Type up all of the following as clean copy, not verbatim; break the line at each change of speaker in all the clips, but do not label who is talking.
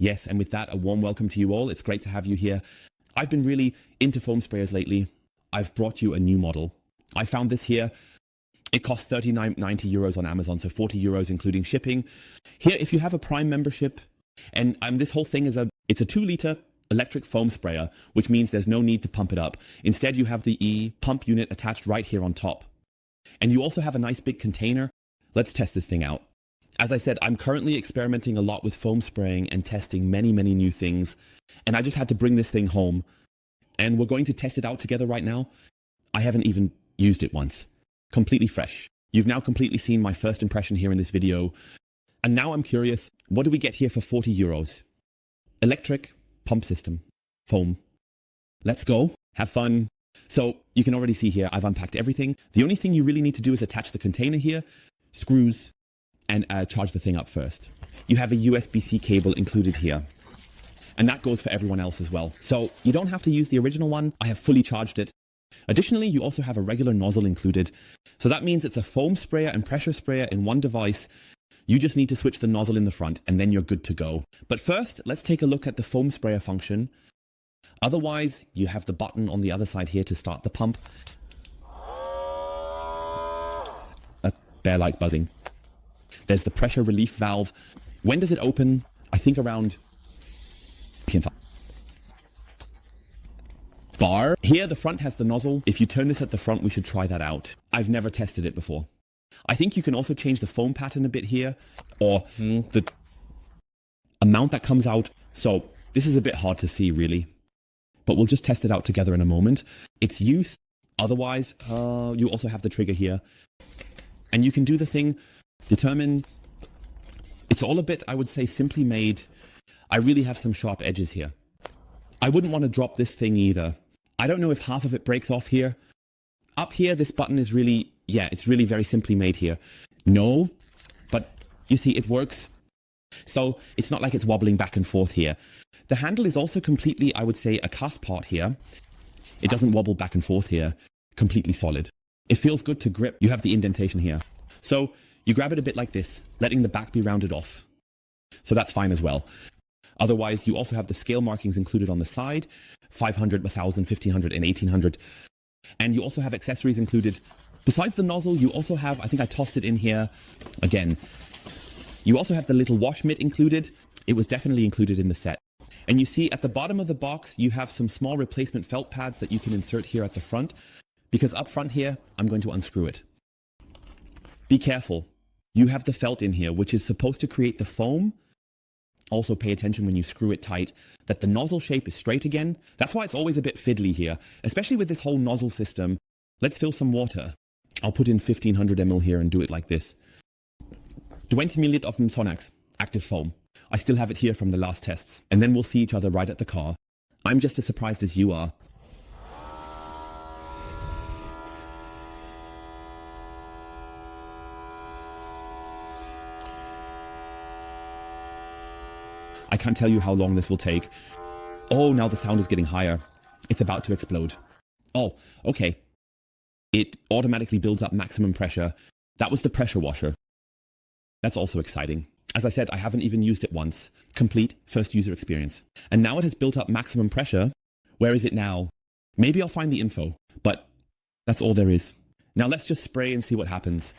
Yes, and with that, a warm welcome to you all. It's great to have you here. I've been really into foam sprayers lately. I've brought you a new model. I found this here. It costs 39.90 euros on Amazon, so 40 euros including shipping. Here, if you have a Prime membership, and this whole thing is it's a 2-liter electric foam sprayer, which means there's no need to pump it up. Instead, you have the pump unit attached right here on top. And you also have a nice big container. Let's test this thing out. As I said, I'm currently experimenting a lot with foam spraying and testing many, many new things. And I just had to bring this thing home. And we're going to test it out together right now. I haven't even used it once. Completely fresh. You've now completely seen my first impression here in this video. And now I'm curious, what do we get here for 40 euros? Electric pump system, foam. Let's go, have fun. So you can already see here, I've unpacked everything. The only thing you really need to do is attach the container here, screws, and charge the thing up first. You have a USB-C cable included here. And that goes for everyone else as well. So you don't have to use the original one. I have fully charged it. Additionally, you also have a regular nozzle included. So that means it's a foam sprayer and pressure sprayer in one device. You just need to switch the nozzle in the front and then you're good to go. But first, let's take a look at the foam sprayer function. Otherwise, you have the button on the other side here to start the pump. A bear-like buzzing. There's the pressure relief valve. When does it open? I think around bar. Here, the front has the nozzle. If you turn this at the front, we should try that out. I've never tested it before. I think you can also change the foam pattern a bit here, or the amount that comes out. So this is a bit hard to see, really. But we'll just test it out together in a moment. It's use. Otherwise, you also have the trigger here. And you can do the thing, determine. It's all a bit, I would say, simply made. I really have some sharp edges here. I wouldn't want to drop this thing either. I don't know if half of it breaks off here. Up here, this button is really, it's really very simply made here. No, but you see, it works. So it's not like it's wobbling back and forth here. The handle is also completely, I would say, a cast part here. It doesn't wobble back and forth here. Completely solid. It feels good to grip. You have the indentation here. So you grab it a bit like this, letting the back be rounded off. So that's fine as well. Otherwise, you also have the scale markings included on the side, 500, 1000, 1500, and 1800. And you also have accessories included. Besides the nozzle, you also have, I think I tossed it in here again. You also have the little wash mitt included. It was definitely included in the set. And you see at the bottom of the box, you have some small replacement felt pads that you can insert here at the front. Because up front here, I'm going to unscrew it. Be careful. You have the felt in here, which is supposed to create the foam. Also pay attention when you screw it tight, that the nozzle shape is straight again. That's why it's always a bit fiddly here, especially with this whole nozzle system. Let's fill some water. I'll put in 1500 ml here and do it like this. 20 ml of Sonax, active foam. I still have it here from the last tests. And then we'll see each other right at the car. I'm just as surprised as you are. I can't tell you how long this will take. Oh, now the sound is getting higher. It's about to explode. Oh, okay. It automatically builds up maximum pressure. That was the pressure washer. That's also exciting. As I said, I haven't even used it once. Complete first user experience. And now it has built up maximum pressure. Where is it now? Maybe I'll find the info, but that's all there is. Now let's just spray and see what happens.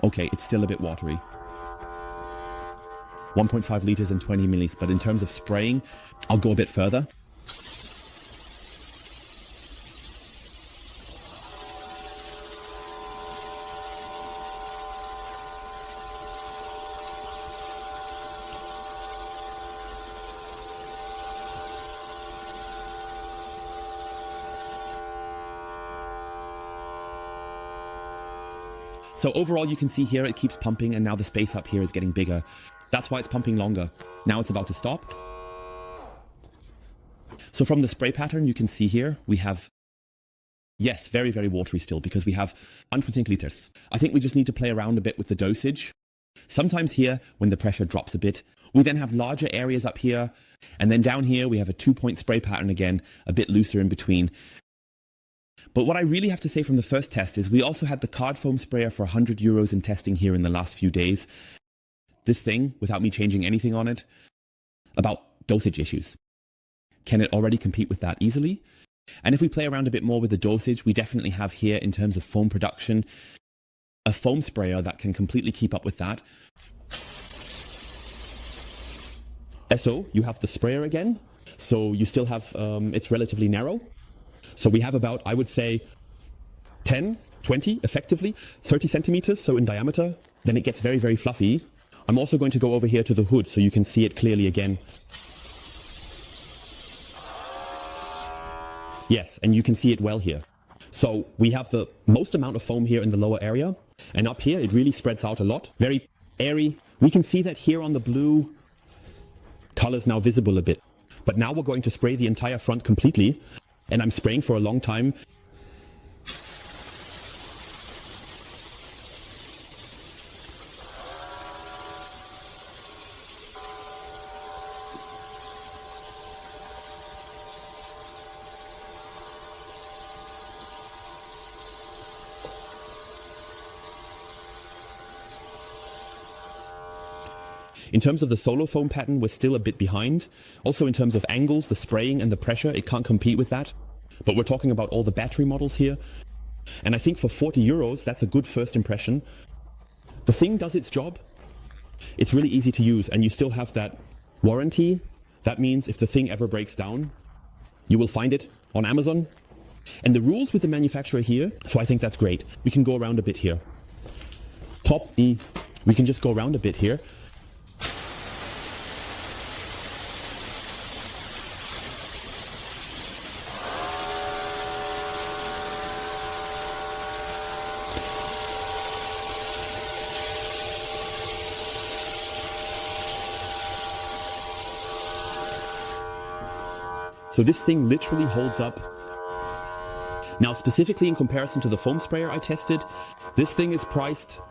Okay, it's still a bit watery. 1.5 liters and 20 millis, but in terms of spraying, I'll go a bit further. So overall, you can see here, it keeps pumping, and now the space up here is getting bigger. That's why it's pumping longer. Now it's about to stop. So from the spray pattern, you can see here, we have, yes, very, very watery still, because we have 100 liters. I think we just need to play around a bit with the dosage. Sometimes here, when the pressure drops a bit, we then have larger areas up here. And then down here, we have a 2-point spray pattern again, a bit looser in between. But what I really have to say from the first test is we also had the card foam sprayer for €100 in testing here in the last few days. This thing, without me changing anything on it, about dosage issues. Can it already compete with that easily? And if we play around a bit more with the dosage, we definitely have here, in terms of foam production, a foam sprayer that can completely keep up with that. So you have the sprayer again. So you still have, it's relatively narrow. So we have about, I would say, 10, 20, effectively, 30 centimeters, so in diameter. Then it gets very, very fluffy. I'm also going to go over here to the hood so you can see it clearly again. Yes, and you can see it well here. So we have the most amount of foam here in the lower area. And up here, it really spreads out a lot. Very airy. We can see that here on the blue, color's now visible a bit. But now we're going to spray the entire front completely. And I'm spraying for a long time. In terms of the solo foam pattern, we're still a bit behind. Also in terms of angles, the spraying and the pressure, it can't compete with that. But we're talking about all the battery models here. And I think for €40, that's a good first impression. The thing does its job. It's really easy to use, and you still have that warranty. That means if the thing ever breaks down, you will find it on Amazon. And the rules with the manufacturer here, so I think that's great. We can go around a bit here. Top E, we can just go around a bit here. So this thing literally holds up. Now, specifically in comparison to the foam sprayer I tested, this thing is priced.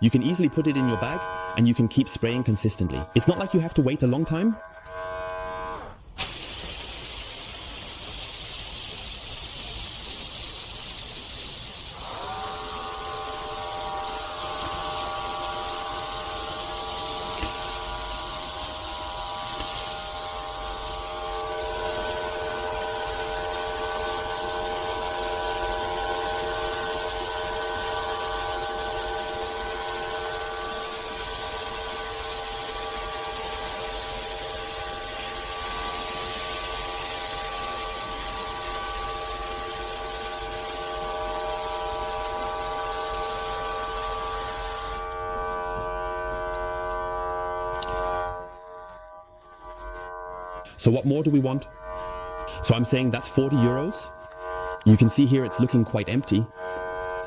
You can easily put it in your bag and you can keep spraying consistently. It's not like you have to wait a long time. So what more do we want? So I'm saying that's €40. You can see here it's looking quite empty.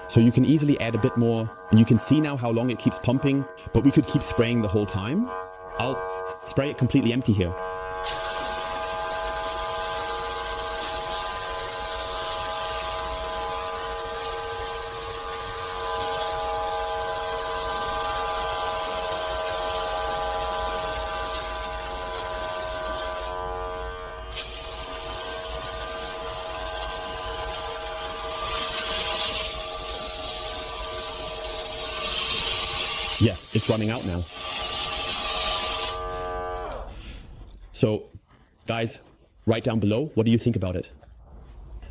So you can easily add a bit more, and you can see now how long it keeps pumping, but we could keep spraying the whole time. I'll spray it completely empty here. Yeah, it's running out now. So, guys, write down below, what do you think about it?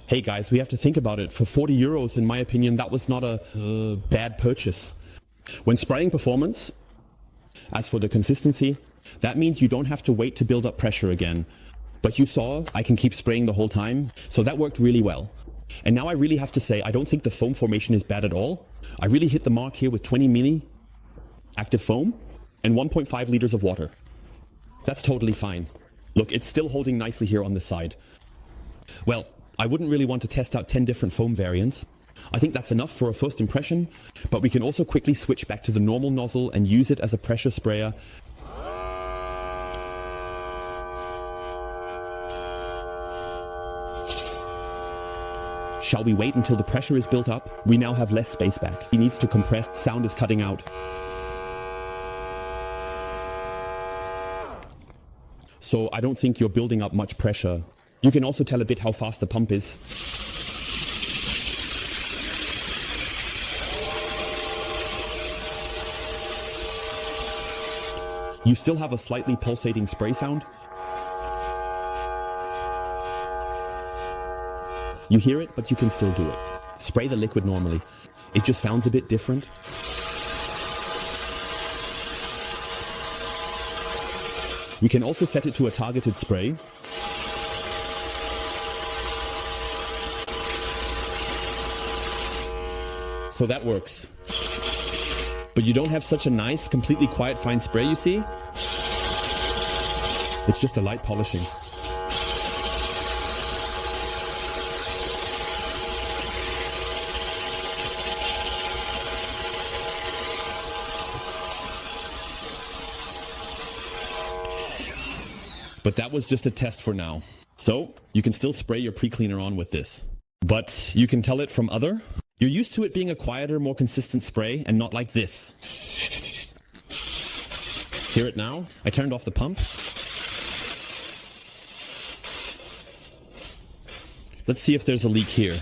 Hey guys, we have to think about it. For €40, in my opinion, that was not a bad purchase. When spraying performance, as for the consistency, that means you don't have to wait to build up pressure again. But you saw, I can keep spraying the whole time, so that worked really well. And now I really have to say, I don't think the foam formation is bad at all. I really hit the mark here with 20 milli active foam and 1.5 liters of water. That's totally fine. Look, it's still holding nicely here on this side. Well, I wouldn't really want to test out 10 different foam variants. I think that's enough for a first impression, but we can also quickly switch back to the normal nozzle and use it as a pressure sprayer. Shall we wait until the pressure is built up? We now have less space back. He needs to compress. Sound is cutting out. So I don't think you're building up much pressure. You can also tell a bit how fast the pump is. You still have a slightly pulsating spray sound. You hear it, but you can still do it. Spray the liquid normally. It just sounds a bit different. We can also set it to a targeted spray. So that works. But you don't have such a nice, completely quiet, fine spray, you see? It's just a light polishing. But that was just a test for now. So, you can still spray your pre-cleaner on with this. But you can tell it from other. You're used to it being a quieter, more consistent spray and not like this. Hear it now? I turned off the pump. Let's see if there's a leak here.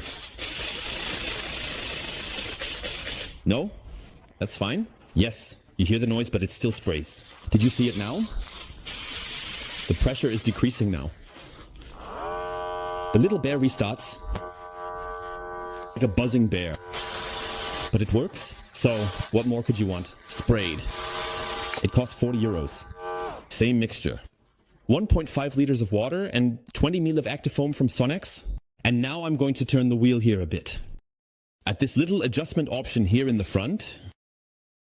No? That's fine? Yes. You hear the noise, but it still sprays. Did you see it now? The pressure is decreasing now. The little bear restarts. Like a buzzing bear. But it works. So, what more could you want? Sprayed. It costs 40 euros. Same mixture. 1.5 liters of water and 20 ml of active foam from Sonex. And now I'm going to turn the wheel here a bit. At this little adjustment option here in the front.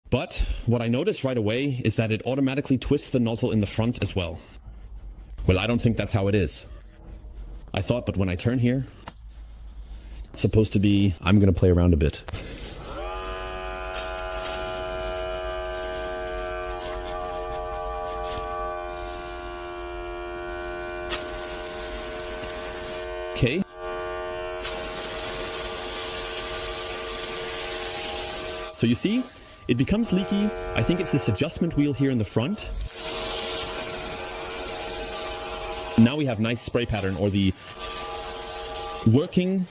But what I noticed right away is that it automatically twists the nozzle in the front as well. Well, I don't think that's how it is. I thought, but when I turn here, it's supposed to be, I'm going to play around a bit. Okay. So you see, it becomes leaky. I think it's this adjustment wheel here in the front. Now we have nice spray pattern, or the working,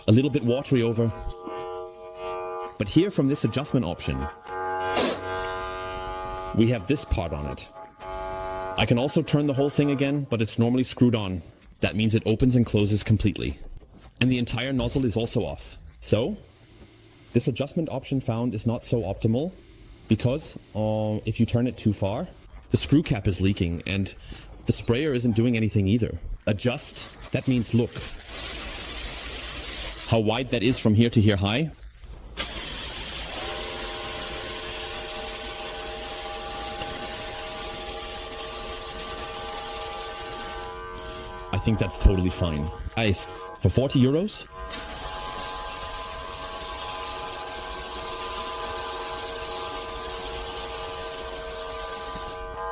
a little bit watery over. But here from this adjustment option, we have this part on it. I can also turn the whole thing again, but it's normally screwed on. That means it opens and closes completely. And the entire nozzle is also off. So, this adjustment option found is not so optimal, because if you turn it too far, the screw cap is leaking and the sprayer isn't doing anything either. Adjust, that means look. How wide that is from here to here high. I think that's totally fine. Nice. For 40 euros?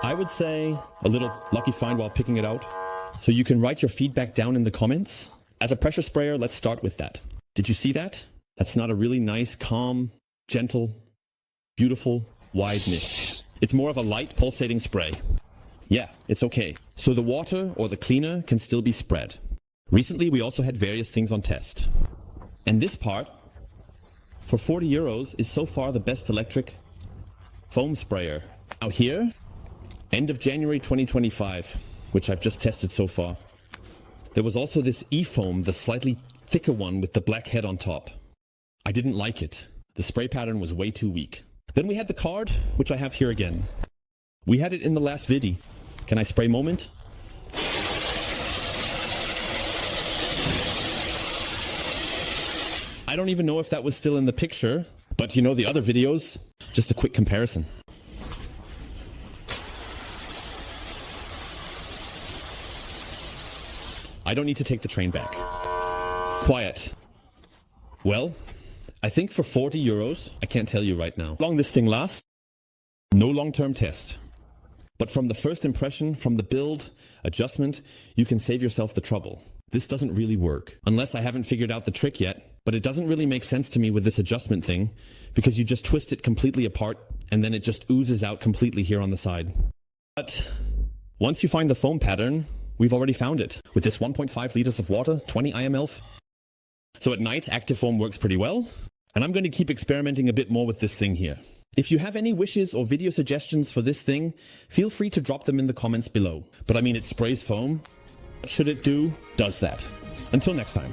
I would say a little lucky find while picking it out. So you can write your feedback down in the comments. As a pressure sprayer, let's start with that. Did you see that? That's not a really nice, calm, gentle, beautiful, wide mist. It's more of a light pulsating spray. Yeah, it's okay. So the water or the cleaner can still be spread. Recently, we also had various things on test. And this part, for 40 euros, is so far the best electric foam sprayer. Now here, end of January 2025, which I've just tested so far. There was also this e-foam, the slightly thicker one with the black head on top. I didn't like it. The spray pattern was way too weak. Then we had the card, which I have here again. We had it in the last vid. Can I spray moment? I don't even know if that was still in the picture, but you know the other videos. Just a quick comparison. I don't need to take the train back. Quiet. Well, I think for 40 euros, I can't tell you right now. How long this thing lasts? No long-term test. But from the first impression, from the build, adjustment, you can save yourself the trouble. This doesn't really work, unless I haven't figured out the trick yet. But it doesn't really make sense to me with this adjustment thing, because you just twist it completely apart, and then it just oozes out completely here on the side. But once you find the foam pattern, we've already found it, with this 1.5 liters of water, 20 IML. So at night, active foam works pretty well, and I'm going to keep experimenting a bit more with this thing here. If you have any wishes or video suggestions for this thing, feel free to drop them in the comments below. But I mean, it sprays foam. What should it do? Does that. Until next time.